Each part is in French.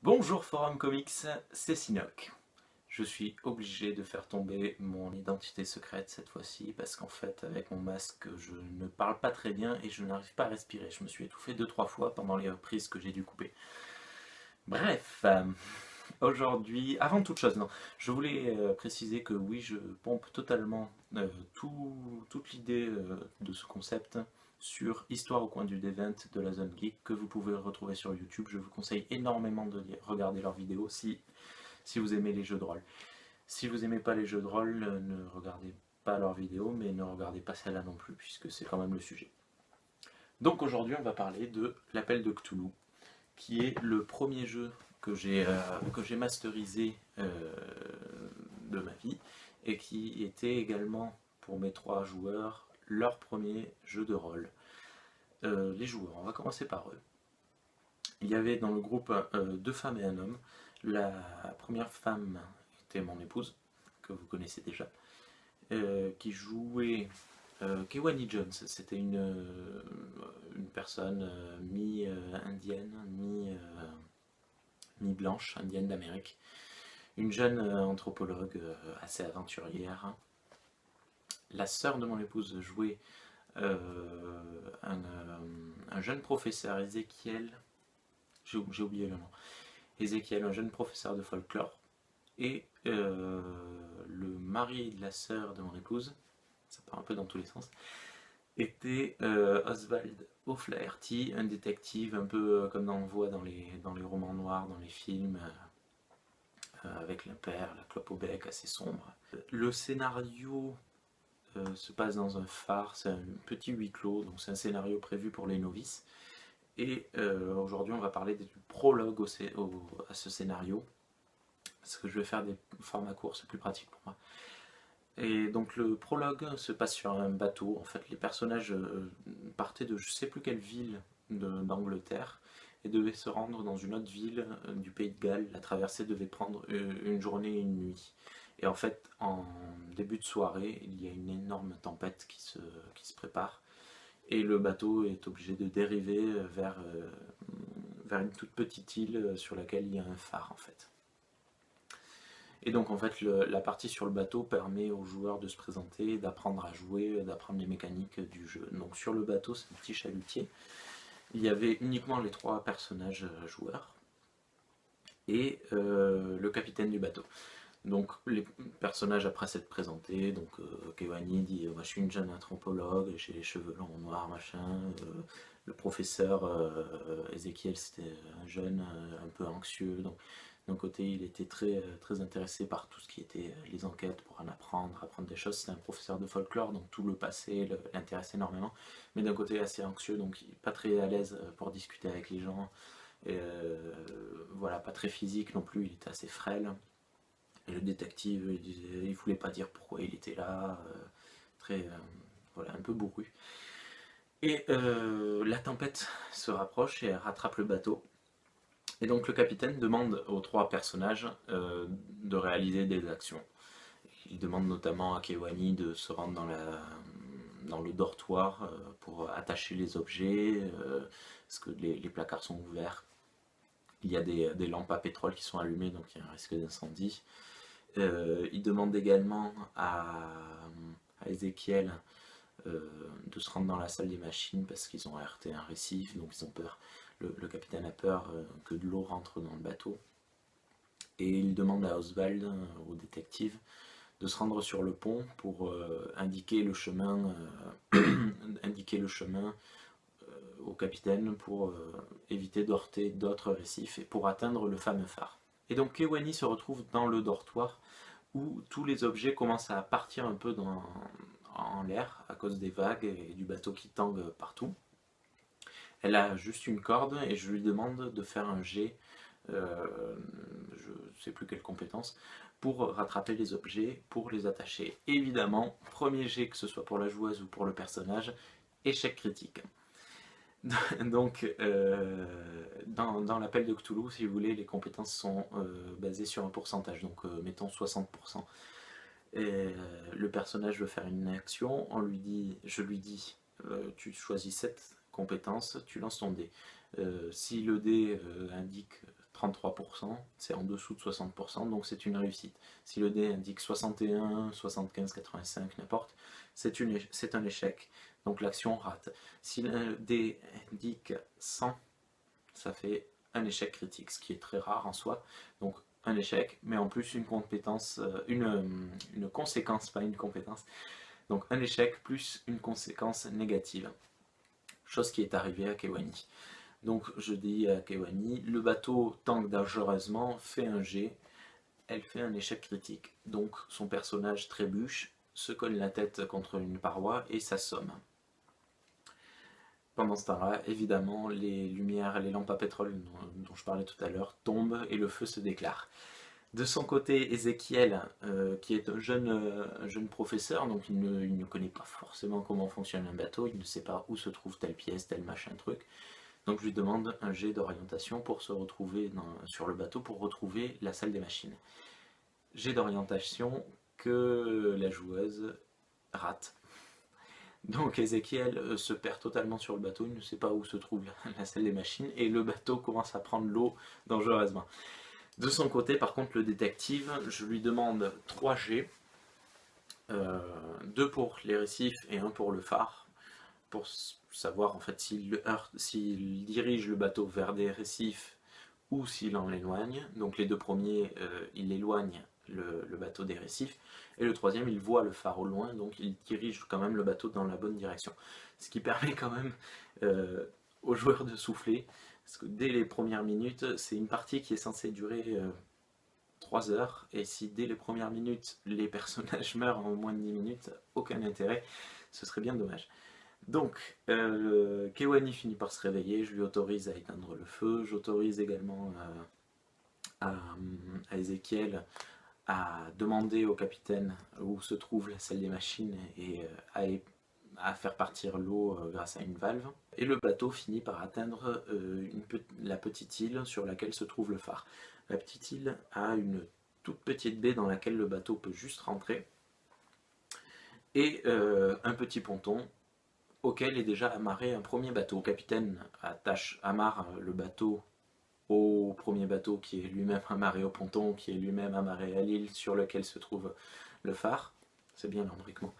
Bonjour Forum Comics, c'est Sinoc. Je suis obligé de faire tomber mon identité secrète cette fois-ci parce qu'en fait avec mon masque je ne parle pas très bien et je n'arrive pas à respirer. Je me suis étouffé 2-3 fois pendant les reprises que j'ai dû couper. Bref, aujourd'hui, avant toute chose, non, je voulais préciser que oui, je pompe totalement toute l'idée de ce concept sur Histoire au coin du Devent de la Zone Geek que vous pouvez retrouver sur YouTube. Je vous conseille énormément de regarder leurs vidéos si vous aimez les jeux de rôle. Si vous n'aimez pas les jeux de rôle, ne regardez pas leurs vidéos, mais ne regardez pas celle-là non plus, puisque c'est quand même le sujet. Donc aujourd'hui, on va parler de l'Appel de Cthulhu, qui est le premier jeu que j'ai masterisé de ma vie et qui était également pour mes 3 joueurs leur premier jeu de rôle. Les joueurs, on va commencer par eux. Il y avait dans le groupe 2 femmes et un homme. La première femme était mon épouse, que vous connaissez déjà, qui jouait Kewani Jones. C'était une personne mi-indienne, mi-blanche, indienne d'Amérique. Une jeune anthropologue assez aventurière. La sœur de mon épouse jouait euh, un jeune professeur, Ézéchiel, j'ai oublié le nom, Ézéchiel, un jeune professeur de folklore, et le mari de la sœur de mon épouse, ça part un peu dans tous les sens, était Oswald O'Flaherty, un détective un peu comme on voit dans les romans noirs, dans les films, avec la paire, la clope au bec assez sombre. Le scénario se passe dans un phare, c'est un petit huis clos, donc c'est un scénario prévu pour les novices. Et aujourd'hui, on va parler du prologue à ce scénario, parce que je vais faire des formats courts, c'est plus pratique pour moi. Et donc le prologue se passe sur un bateau. En fait, les personnages partaient de je sais plus quelle ville d'Angleterre et devaient se rendre dans une autre ville du Pays de Galles. La traversée devait prendre une journée et une nuit. Et en fait, en début de soirée, il y a une énorme tempête qui se prépare. Et le bateau est obligé de dériver vers une toute petite île sur laquelle il y a un phare en fait. Et donc en fait la partie sur le bateau permet aux joueurs de se présenter, d'apprendre à jouer, d'apprendre les mécaniques du jeu. Donc sur le bateau, c'est un petit chalutier. Il y avait uniquement les 3 personnages joueurs et le capitaine du bateau. Donc les personnages après s'être présentés, donc Kewani dit moi je suis une jeune anthropologue, j'ai les cheveux longs noirs machin. Le professeur Ezekiel c'était un jeune un peu anxieux, donc d'un côté il était très intéressé par tout ce qui était les enquêtes pour en apprendre des choses. C'était un professeur de folklore donc tout le passé l'intéressait énormément, mais d'un côté assez anxieux donc pas très à l'aise pour discuter avec les gens. Et, voilà, pas très physique non plus, il était assez frêle. Et le détective, il voulait pas dire pourquoi il était là, très, voilà, un peu bourru. Et la tempête se rapproche et elle rattrape le bateau. Et donc le capitaine demande aux 3 personnages de réaliser des actions. Il demande notamment à Kewani de se rendre dans le dortoir pour attacher les objets, parce que les placards sont ouverts. Il y a des lampes à pétrole qui sont allumées, donc il y a un risque d'incendie. Il demande également à Ezekiel de se rendre dans la salle des machines parce qu'ils ont heurté un récif, donc ils ont peur. Le capitaine a peur que de l'eau rentre dans le bateau. Et il demande à Oswald, au détective, de se rendre sur le pont pour indiquer le chemin, indiquer le chemin au capitaine pour éviter d'heurter d'autres récifs et pour atteindre le fameux phare. Et donc Kewani se retrouve dans le dortoir où tous les objets commencent à partir un peu en l'air à cause des vagues et du bateau qui tangue partout. Elle a juste une corde et je lui demande de faire un jet, je ne sais plus quelle compétence, pour rattraper les objets, pour les attacher. Évidemment, premier jet, que ce soit pour la joueuse ou pour le personnage, échec critique. Donc, dans l'appel de Cthulhu, si vous voulez, les compétences sont basées sur un pourcentage, donc mettons 60%. Et le personnage veut faire une action, je lui dis, tu choisis cette compétence, tu lances ton dé. Si le dé indique 33%, c'est en dessous de 60%, donc c'est une réussite. Si le dé indique 61, 75, 85, n'importe, c'est un échec, donc l'action rate. Si le dé indique 100, ça fait un échec critique, ce qui est très rare en soi, donc un échec, mais en plus une compétence, une conséquence, pas une compétence, donc un échec plus une conséquence négative, chose qui est arrivée à Kewanis. Donc je dis à Kewanis, le bateau tank dangereusement, fait un G, elle fait un échec critique. Donc son personnage trébuche, se cogne la tête contre une paroi et s'assomme. Pendant ce temps-là, évidemment, les lumières, les lampes à pétrole dont je parlais tout à l'heure tombent et le feu se déclare. De son côté, Ézéchiel, qui est un jeune professeur, donc il ne connaît pas forcément comment fonctionne un bateau, il ne sait pas où se trouve telle pièce, tel machin truc. Donc je lui demande un jet d'orientation pour se retrouver sur le bateau, pour retrouver la salle des machines. Jet d'orientation que la joueuse rate. Donc Ézéchiel se perd totalement sur le bateau, il ne sait pas où se trouve la salle des machines, et le bateau commence à prendre l'eau dangereusement. De son côté, par contre, le détective, je lui demande 3 G, 2 pour les récifs et 1 pour le phare, pour savoir en fait s'il dirige le bateau vers des récifs ou s'il en éloigne. Donc les deux premiers, il éloigne le bateau des récifs, et le troisième, il voit le phare au loin, donc il dirige quand même le bateau dans la bonne direction. Ce qui permet quand même aux joueurs de souffler, parce que dès les premières minutes, c'est une partie qui est censée durer 3 heures, et si dès les premières minutes, les personnages meurent en moins de 10 minutes, aucun intérêt, ce serait bien dommage. Donc, Kewanis finit par se réveiller, je lui autorise à éteindre le feu, j'autorise également à Ézéchiel à demander au capitaine où se trouve la salle des machines et à faire partir l'eau grâce à une valve. Et le bateau finit par atteindre la petite île sur laquelle se trouve le phare. La petite île a une toute petite baie dans laquelle le bateau peut juste rentrer, et un petit ponton auquel est déjà amarré un premier bateau. Le capitaine amarre le bateau au premier bateau qui est lui-même amarré au ponton, qui est lui-même amarré à l'île sur laquelle se trouve le phare. C'est bien l'embriquement.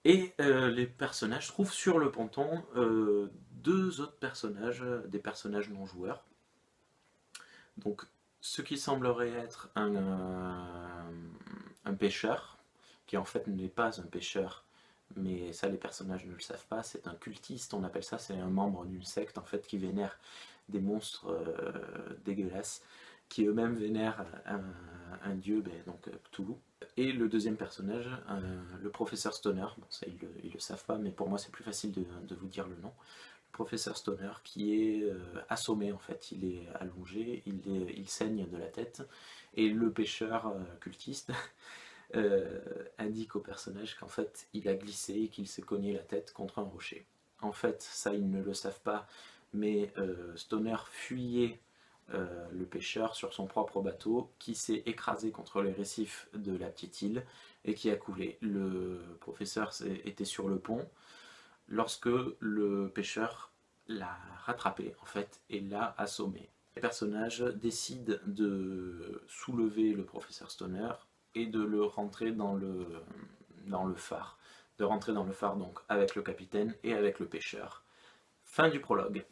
Et les personnages trouvent sur le ponton 2 autres personnages, des personnages non joueurs. Donc ce qui semblerait être un pêcheur, qui en fait n'est pas un pêcheur, mais ça les personnages ne le savent pas, c'est un cultiste, on appelle ça, c'est un membre d'une secte en fait qui vénère des monstres dégueulasses, qui eux-mêmes vénèrent un dieu, donc Cthulhu. Et le deuxième personnage, le professeur Stoner, bon ça ils le savent pas, mais pour moi c'est plus facile de vous dire le nom. Le professeur Stoner qui est assommé en fait, il est allongé, il saigne de la tête, et le pêcheur cultiste indique au personnage qu'en fait il a glissé et qu'il s'est cogné la tête contre un rocher. En fait, ça ils ne le savent pas, mais Stoner fuyait le pêcheur sur son propre bateau qui s'est écrasé contre les récifs de la petite île et qui a coulé. Le professeur était sur le pont lorsque le pêcheur l'a rattrapé en fait et l'a assommé. Les personnages décident de soulever le professeur Stoner et de le rentrer dans le phare. De rentrer dans le phare donc avec le capitaine et avec le pêcheur. Fin du prologue.